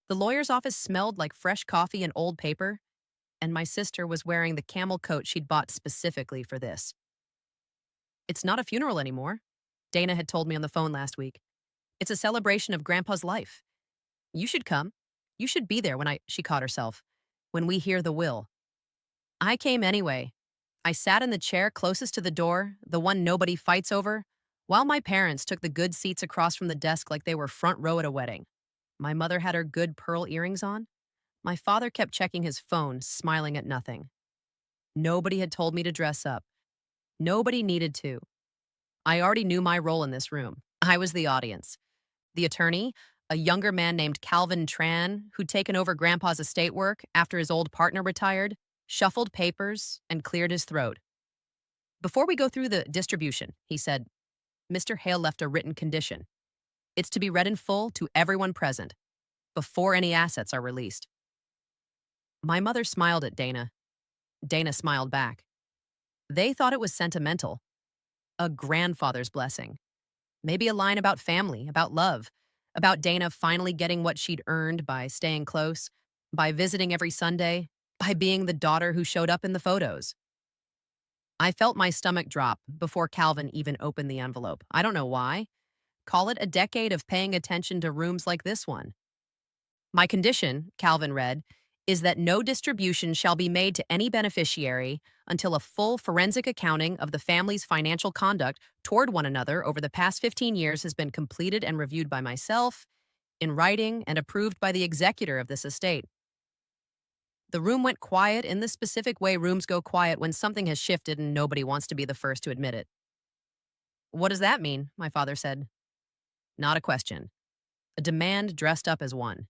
The lawyer's office smelled like fresh coffee and old paper, and my sister was wearing the camel coat she'd bought specifically for this. It's not a funeral anymore, Dana had told me on the phone last week. It's a celebration of Grandpa's life. You should come. You should be there she caught herself, when we hear the will. I came anyway. I sat in the chair closest to the door, the one nobody fights over, while my parents took the good seats across from the desk like they were front row at a wedding. My mother had her good pearl earrings on. My father kept checking his phone, smiling at nothing. Nobody had told me to dress up. Nobody needed to. I already knew my role in this room. I was the audience. The attorney, a younger man named Calvin Tran, who'd taken over Grandpa's estate work after his old partner retired, shuffled papers and cleared his throat. Before we go through the distribution, he said, Mr. Hale left a written condition. It's to be read in full to everyone present, before any assets are released. My mother smiled at Dana. Dana smiled back. They thought it was sentimental. A grandfather's blessing. Maybe a line about family, about love, about Dana finally getting what she'd earned by staying close, by visiting every Sunday, by being the daughter who showed up in the photos. I felt my stomach drop before Calvin even opened the envelope. I don't know why. Call it a decade of paying attention to rooms like this one. My condition, Calvin read, is that no distribution shall be made to any beneficiary until a full forensic accounting of the family's financial conduct toward one another over the past 15 years has been completed and reviewed by myself, in writing, and approved by the executor of this estate. The room went quiet in the specific way rooms go quiet when something has shifted and nobody wants to be the first to admit it. What does that mean? My father said. Not a question. A demand dressed up as one.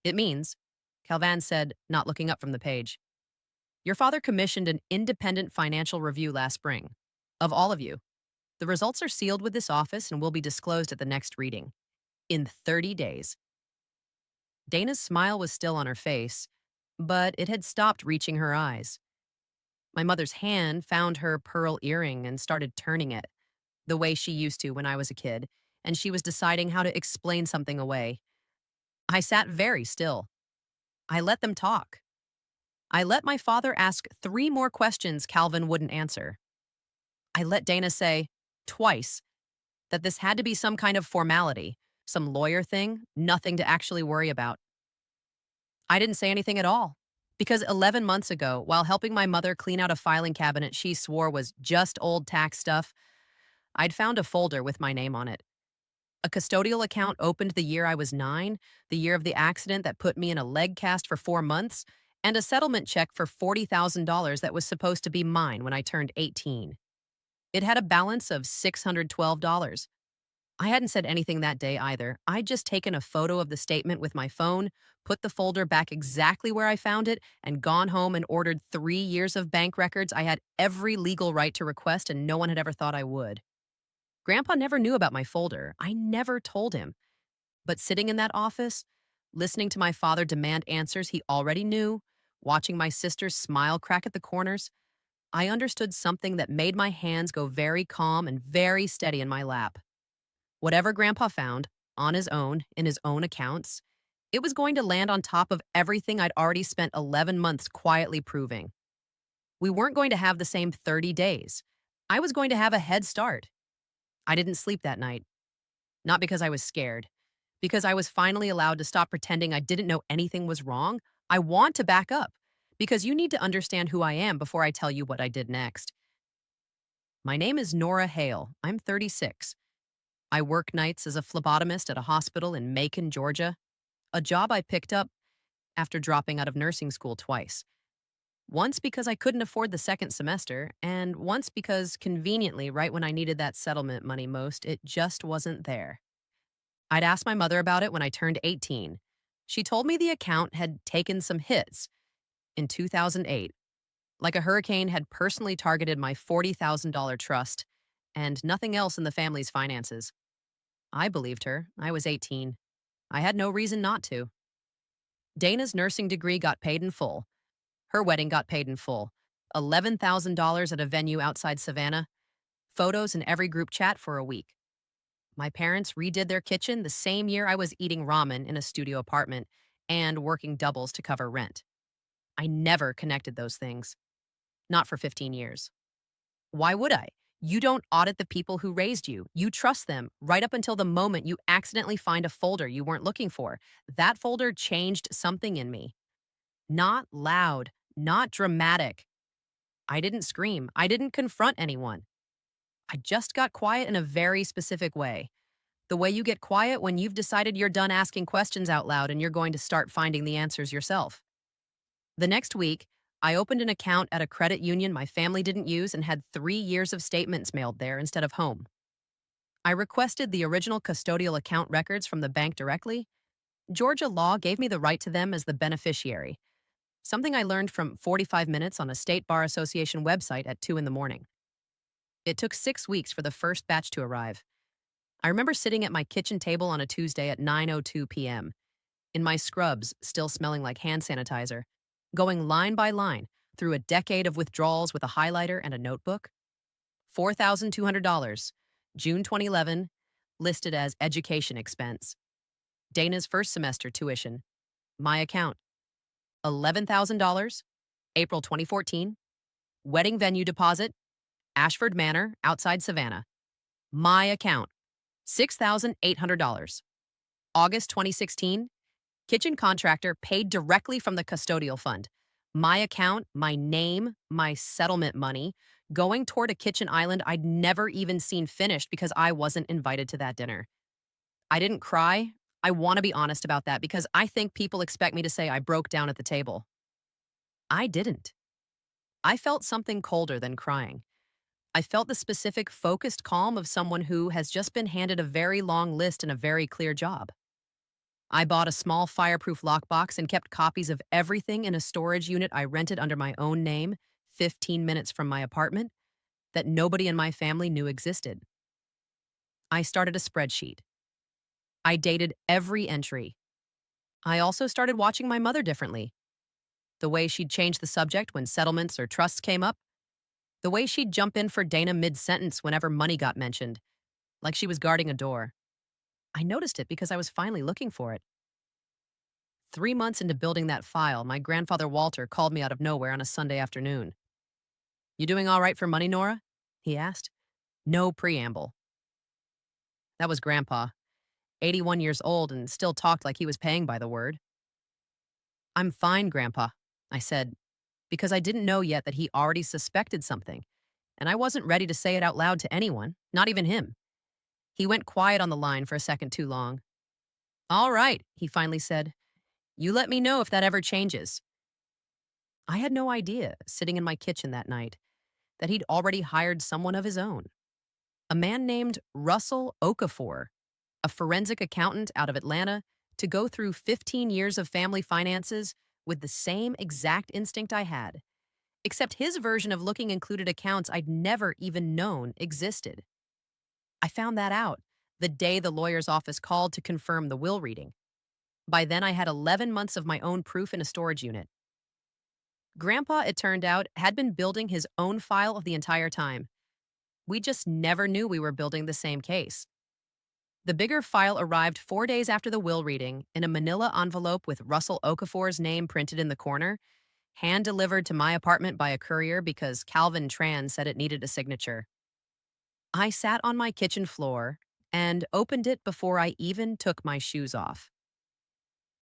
It means, Calvin said, not looking up from the page, your father commissioned an independent financial review last spring. Of all of you. The results are sealed with this office and will be disclosed at the next reading. In 30 days. Dana's smile was still on her face, but it had stopped reaching her eyes. My mother's hand found her pearl earring and started turning it, the way she used to when I was a kid, and she was deciding how to explain something away. I sat very still. I let them talk. I let my father ask 3 more questions Calvin wouldn't answer. I let Dana say, twice, that this had to be some kind of formality, some lawyer thing, nothing to actually worry about. I didn't say anything at all, because 11 months ago, while helping my mother clean out a filing cabinet she swore was just old tax stuff, I'd found a folder with my name on it. A custodial account opened the year I was 9, the year of the accident that put me in a leg cast for 4 months, and a settlement check for $40,000 that was supposed to be mine when I turned 18. It had a balance of $612. I hadn't said anything that day either. I'd just taken a photo of the statement with my phone, put the folder back exactly where I found it, and gone home and ordered 3 years of bank records I had every legal right to request and no one had ever thought I would. Grandpa never knew about my folder. I never told him. But sitting in that office, listening to my father demand answers he already knew, watching my sister's smile crack at the corners, I understood something that made my hands go very calm and very steady in my lap. Whatever Grandpa found, on his own, in his own accounts, it was going to land on top of everything I'd already spent 11 months quietly proving. We weren't going to have the same 30 days. I was going to have a head start. I didn't sleep that night. Not because I was scared. Because I was finally allowed to stop pretending I didn't know anything was wrong. I want to back up. Because you need to understand who I am before I tell you what I did next. My name is Nora Hale. I'm 36. I work nights as a phlebotomist at a hospital in Macon, Georgia, a job I picked up after dropping out of nursing school twice. Once because I couldn't afford the second semester, and once because, conveniently, right when I needed that settlement money most, it just wasn't there. I'd asked my mother about it when I turned 18. She told me the account had taken some hits in 2008, like a hurricane had personally targeted my $40,000 trust and nothing else in the family's finances. I believed her. I was 18. I had no reason not to. Dana's nursing degree got paid in full. Her wedding got paid in full. $11,000 at a venue outside Savannah. Photos in every group chat for a week. My parents redid their kitchen the same year I was eating ramen in a studio apartment and working doubles to cover rent. I never connected those things. Not for 15 years. Why would I? You don't audit the people who raised you. You trust them right up until the moment you accidentally find a folder you weren't looking for. That folder changed something in me. Not loud, not dramatic. I didn't scream. I didn't confront anyone. I just got quiet in a very specific way. The way you get quiet when you've decided you're done asking questions out loud and you're going to start finding the answers yourself. The next week, I opened an account at a credit union my family didn't use and had 3 years of statements mailed there instead of home. I requested the original custodial account records from the bank directly. Georgia law gave me the right to them as the beneficiary, something I learned from 45 minutes on a state bar association website at 2 in the morning. It took 6 weeks for the first batch to arrive. I remember sitting at my kitchen table on a Tuesday at 9:02 p.m., in my scrubs still smelling like hand sanitizer, going line by line through a decade of withdrawals with a highlighter and a notebook. $4,200, June 2011, listed as education expense. Dana's first semester tuition, my account. $11,000, April 2014, wedding venue deposit, Ashford Manor, outside Savannah. My account. $6,800. August 2016, kitchen contractor paid directly from the custodial fund. My account, my name, my settlement money, going toward a kitchen island I'd never even seen finished because I wasn't invited to that dinner. I didn't cry. I want to be honest about that because I think people expect me to say I broke down at the table. I didn't. I felt something colder than crying. I felt the specific, focused calm of someone who has just been handed a very long list and a very clear job. I bought a small fireproof lockbox and kept copies of everything in a storage unit I rented under my own name, 15 minutes from my apartment, that nobody in my family knew existed. I started a spreadsheet. I dated every entry. I also started watching my mother differently. The way she'd change the subject when settlements or trusts came up. The way she'd jump in for Dana mid-sentence whenever money got mentioned, like she was guarding a door. I noticed it because I was finally looking for it. 3 months into building that file, my grandfather Walter called me out of nowhere on a Sunday afternoon. "You doing all right for money, Nora?" he asked. No preamble. That was Grandpa, 81 years old and still talked like he was paying by the word. "I'm fine, Grandpa," I said, because I didn't know yet that he already suspected something, and I wasn't ready to say it out loud to anyone, not even him. He went quiet on the line for a second too long. "All right," he finally said. "You let me know if that ever changes." I had no idea, sitting in my kitchen that night, that he'd already hired someone of his own. A man named Russell Okafor, a forensic accountant out of Atlanta, to go through 15 years of family finances with the same exact instinct I had, except his version of looking included accounts I'd never even known existed. I found that out the day the lawyer's office called to confirm the will reading. By then, I had 11 months of my own proof in a storage unit. Grandpa, it turned out, had been building his own file of the entire time. We just never knew we were building the same case. The bigger file arrived 4 days after the will reading in a manila envelope with Russell Okafor's name printed in the corner, hand-delivered to my apartment by a courier because Calvin Tran said it needed a signature. I sat on my kitchen floor and opened it before I even took my shoes off.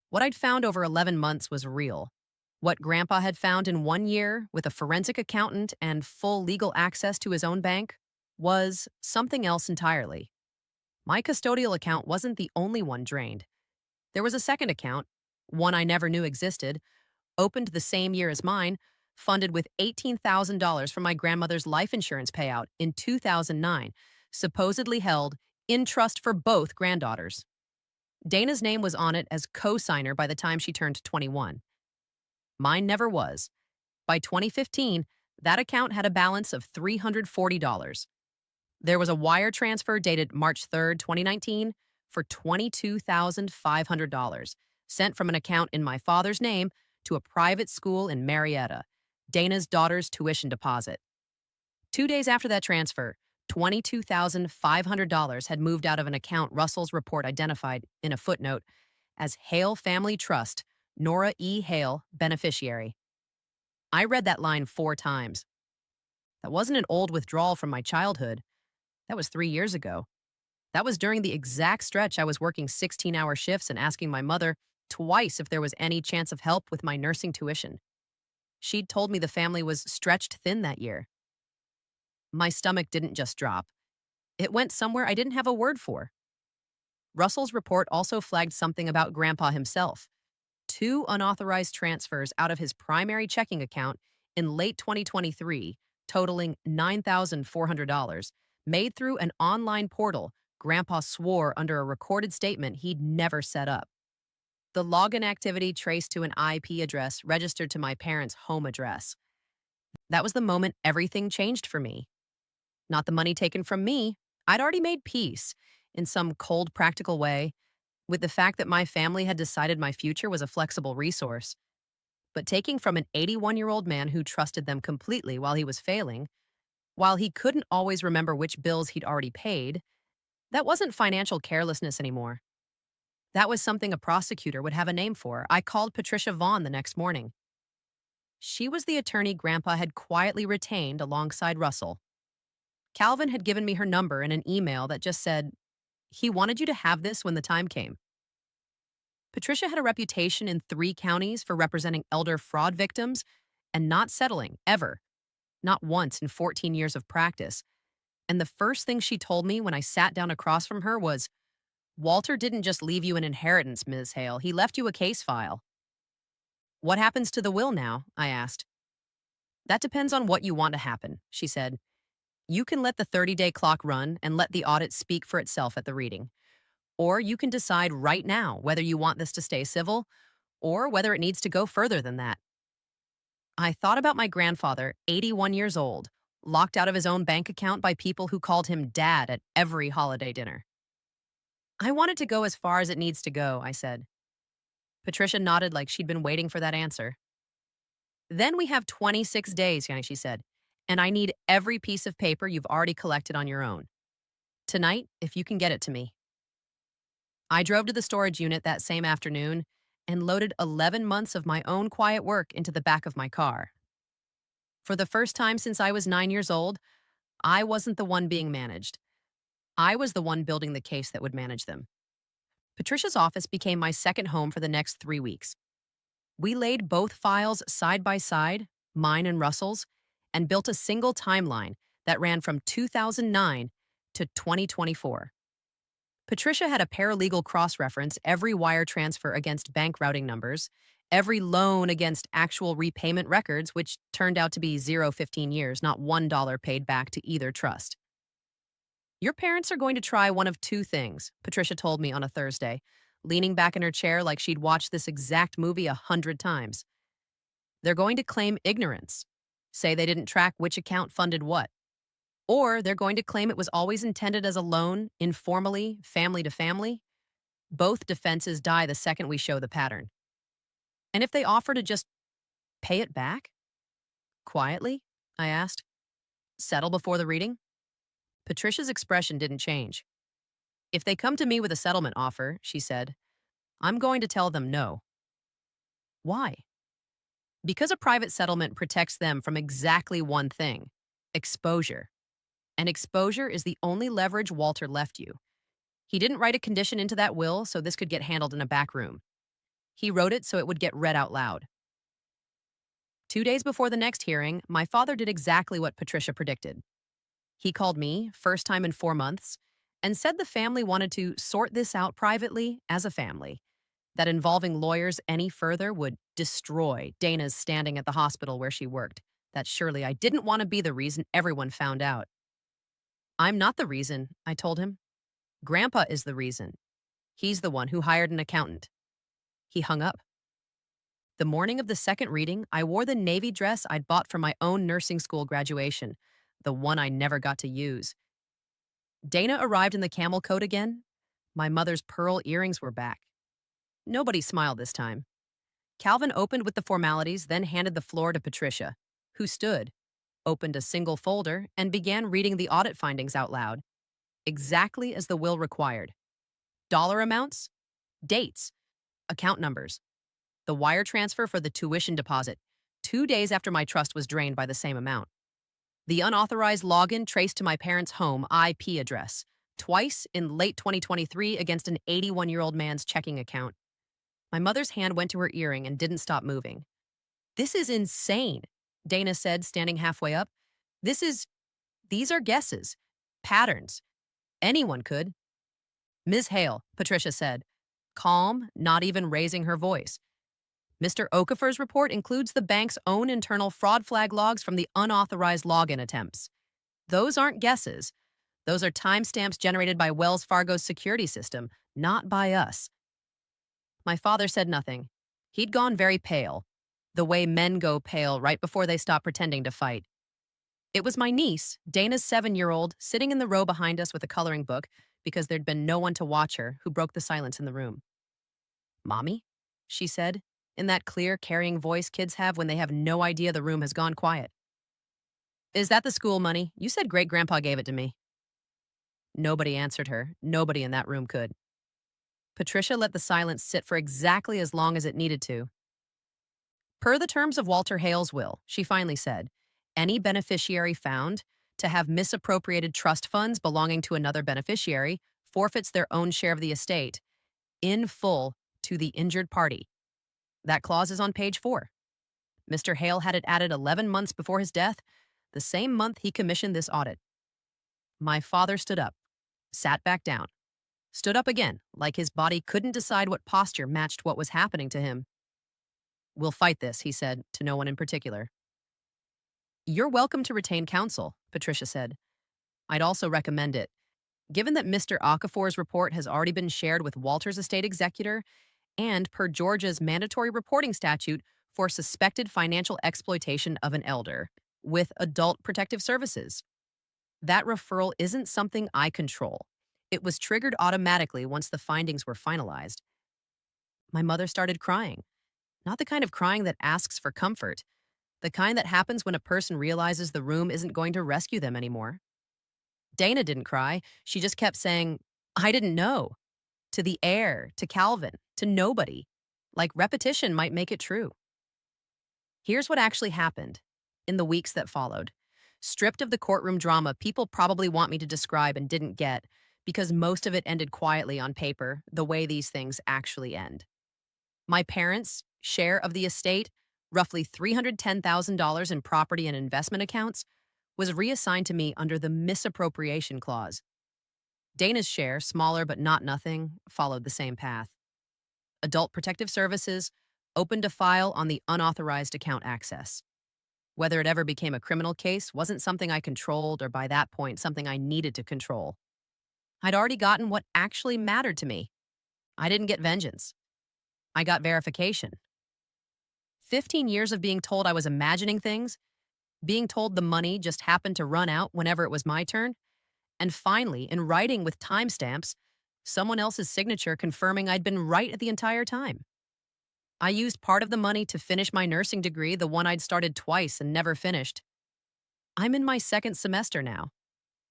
What I'd found over 11 months was real. What Grandpa had found in 1 year with a forensic accountant and full legal access to his own bank was something else entirely. My custodial account wasn't the only one drained. There was a second account, one I never knew existed, opened the same year as mine, funded with $18,000 from my grandmother's life insurance payout in 2009, supposedly held in trust for both granddaughters. Dana's name was on it as co-signer by the time she turned 21. Mine never was. By 2015, that account had a balance of $340. There was a wire transfer dated March 3rd, 2019, for $22,500, sent from an account in my father's name to a private school in Marietta, Dana's daughter's tuition deposit. 2 days after that transfer, $22,500 had moved out of an account Russell's report identified in a footnote as Hale Family Trust, Nora E. Hale, beneficiary. I read that line 4 times. That wasn't an old withdrawal from my childhood. That was 3 years ago. That was during the exact stretch I was working 16-hour shifts and asking my mother twice if there was any chance of help with my nursing tuition. She'd told me the family was stretched thin that year. My stomach didn't just drop. It went somewhere I didn't have a word for. Russell's report also flagged something about Grandpa himself. 2 unauthorized transfers out of his primary checking account in late 2023, totaling $9,400, made through an online portal Grandpa swore under a recorded statement he'd never set up. The login activity traced to an IP address registered to my parents' home address. That was the moment everything changed for me. Not the money taken from me. I'd already made peace, in some cold, practical way, with the fact that my family had decided my future was a flexible resource. But taking from an 81-year-old man who trusted them completely while he was failing, while he couldn't always remember which bills he'd already paid, that wasn't financial carelessness anymore. That was something a prosecutor would have a name for. I called Patricia Vaughn the next morning. She was the attorney Grandpa had quietly retained alongside Russell. Calvin had given me her number in an email that just said, "He wanted you to have this when the time came." Patricia had a reputation in 3 counties for representing elder fraud victims and not settling, ever. Not once in 14 years of practice. And the first thing she told me when I sat down across from her was, "Walter didn't just leave you an inheritance, Ms. Hale. He left you a case file." "What happens to the will now?" I asked. "That depends on what you want to happen," she said. "You can let the 30-day clock run and let the audit speak for itself at the reading. Or you can decide right now whether you want this to stay civil or whether it needs to go further than that." I thought about my grandfather, 81 years old, locked out of his own bank account by people who called him Dad at every holiday dinner. "I want it to go as far as it needs to go," I said. Patricia nodded like she'd been waiting for that answer. "Then we have 26 days," she said, "and I need every piece of paper you've already collected on your own. Tonight, if you can get it to me." I drove to the storage unit that same afternoon and loaded 11 months of my own quiet work into the back of my car. For the first time since I was 9 years old, I wasn't the one being managed. I was the one building the case that would manage them. Patricia's office became my second home for the next 3 weeks. We laid both files side by side, mine and Russell's, and built a single timeline that ran from 2009 to 2024. Patricia had a paralegal cross-reference every wire transfer against bank routing numbers, every loan against actual repayment records, which turned out to be 15 years, not $1 paid back to either trust. "Your parents are going to try one of 2 things," Patricia told me on a Thursday, leaning back in her chair like she'd watched this exact movie 100 times. "They're going to claim ignorance, say they didn't track which account funded what. Or they're going to claim it was always intended as a loan, informally, family to family. Both defenses die the second we show the pattern. And if they offer to just pay it back? Quietly?" I asked. "Settle before the reading?" Patricia's expression didn't change. "If they come to me with a settlement offer," she said, "I'm going to tell them no." "Why?" "Because a private settlement protects them from exactly one thing: exposure. And exposure is the only leverage Walter left you. He didn't write a condition into that will so this could get handled in a back room. He wrote it so it would get read out loud." 2 days before the next hearing, my father did exactly what Patricia predicted. He called me, first time in 4 months, and said the family wanted to sort this out privately as a family, that involving lawyers any further would destroy Dana's standing at the hospital where she worked, that surely I didn't want to be the reason everyone found out. "I'm not the reason," I told him. "Grandpa is the reason. He's the one who hired an accountant." He hung up. The morning of the second reading, I wore the navy dress I'd bought for my own nursing school graduation, the one I never got to use. Dana arrived in the camel coat again. My mother's pearl earrings were back. Nobody smiled this time. Calvin opened with the formalities, then handed the floor to Patricia, who stood. opened a single folder, and began reading the audit findings out loud, exactly as the will required. Dollar amounts, dates, account numbers, the wire transfer for the tuition deposit, 2 days after my trust was drained by the same amount. The unauthorized login traced to my parents' home IP address, twice in late 2023 against an 81-year-old man's checking account. My mother's hand went to her earring and didn't stop moving. "This is insane," Dana said, standing halfway up. These are guesses, patterns. Anyone could." "Ms. Hale," Patricia said, calm, not even raising her voice. "Mr. Okafor's report includes the bank's own internal fraud flag logs from the unauthorized login attempts. Those aren't guesses. Those are timestamps generated by Wells Fargo's security system, not by us." My father said nothing. He'd gone very pale, the way men go pale right before they stop pretending to fight. It was my niece, Dana's 7-year-old, sitting in the row behind us with a coloring book because there'd been no one to watch her, who broke the silence in the room. "Mommy?" she said, in that clear, carrying voice kids have when they have no idea the room has gone quiet. "Is that the school money? You said great-grandpa gave it to me." Nobody answered her. Nobody in that room could. Patricia let the silence sit for exactly as long as it needed to. "Per the terms of Walter Hale's will," she finally said, "any beneficiary found to have misappropriated trust funds belonging to another beneficiary forfeits their own share of the estate, in full, to the injured party. That clause is on page 4. Mr. Hale had it added 11 months before his death, the same month he commissioned this audit." My father stood up, sat back down, stood up again, like his body couldn't decide what posture matched what was happening to him. "We'll fight this," he said, to no one in particular. "You're welcome to retain counsel," Patricia said. "I'd also recommend it. Given that Mr. Okafor's report has already been shared with Walter's estate executor, and per Georgia's mandatory reporting statute for suspected financial exploitation of an elder, with Adult Protective Services. That referral isn't something I control. It was triggered automatically once the findings were finalized." My mother started crying. Not the kind of crying that asks for comfort, the kind that happens when a person realizes the room isn't going to rescue them anymore. Dana didn't cry. She just kept saying, "I didn't know." To the air, to Calvin, to nobody. Like repetition might make it true. Here's what actually happened in the weeks that followed. Stripped of the courtroom drama people probably want me to describe and didn't get, because most of it ended quietly on paper, the way these things actually end. My parents' share of the estate, roughly $310,000 in property and investment accounts, was reassigned to me under the misappropriation clause. Dana's share, smaller but not nothing, followed the same path. Adult Protective Services opened a file on the unauthorized account access. Whether it ever became a criminal case wasn't something I controlled, or by that point, something I needed to control. I'd already gotten what actually mattered to me. I didn't get vengeance. I got verification. 15 years of being told I was imagining things, being told the money just happened to run out whenever it was my turn, and finally, in writing with timestamps, someone else's signature confirming I'd been right the entire time. I used part of the money to finish my nursing degree, the one I'd started twice and never finished. I'm in my second semester now.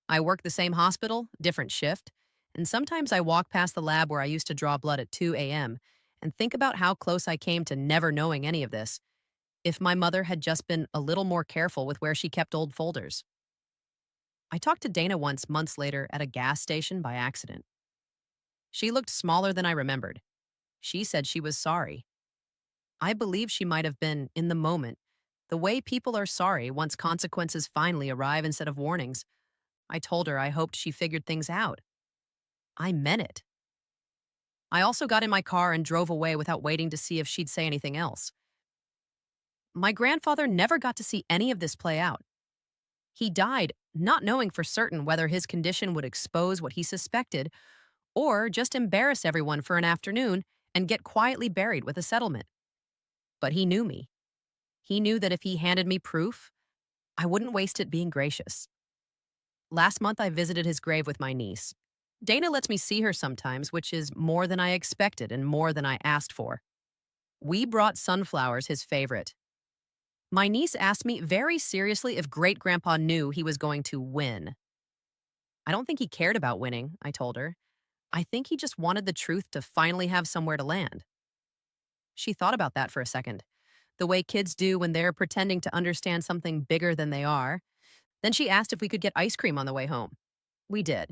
I work the same hospital, different shift, and sometimes I walk past the lab where I used to draw blood at 2 a.m. and think about how close I came to never knowing any of this, if my mother had just been a little more careful with where she kept old folders. I talked to Dana once, months later, at a gas station by accident. She looked smaller than I remembered. She said she was sorry. I believe she might have been, in the moment, the way people are sorry once consequences finally arrive instead of warnings. I told her I hoped she figured things out. I meant it. I also got in my car and drove away without waiting to see if she'd say anything else. My grandfather never got to see any of this play out. He died not knowing for certain whether his condition would expose what he suspected or just embarrass everyone for an afternoon and get quietly buried with a settlement. But he knew me. He knew that if he handed me proof, I wouldn't waste it being gracious. Last month, I visited his grave with my niece. Dana lets me see her sometimes, which is more than I expected and more than I asked for. We brought sunflowers, his favorite. My niece asked me very seriously if great grandpa knew he was going to win. I don't think he cared about winning, I told her. I think he just wanted the truth to finally have somewhere to land. She thought about that for a second, the way kids do when they're pretending to understand something bigger than they are. Then she asked if we could get ice cream on the way home. We did.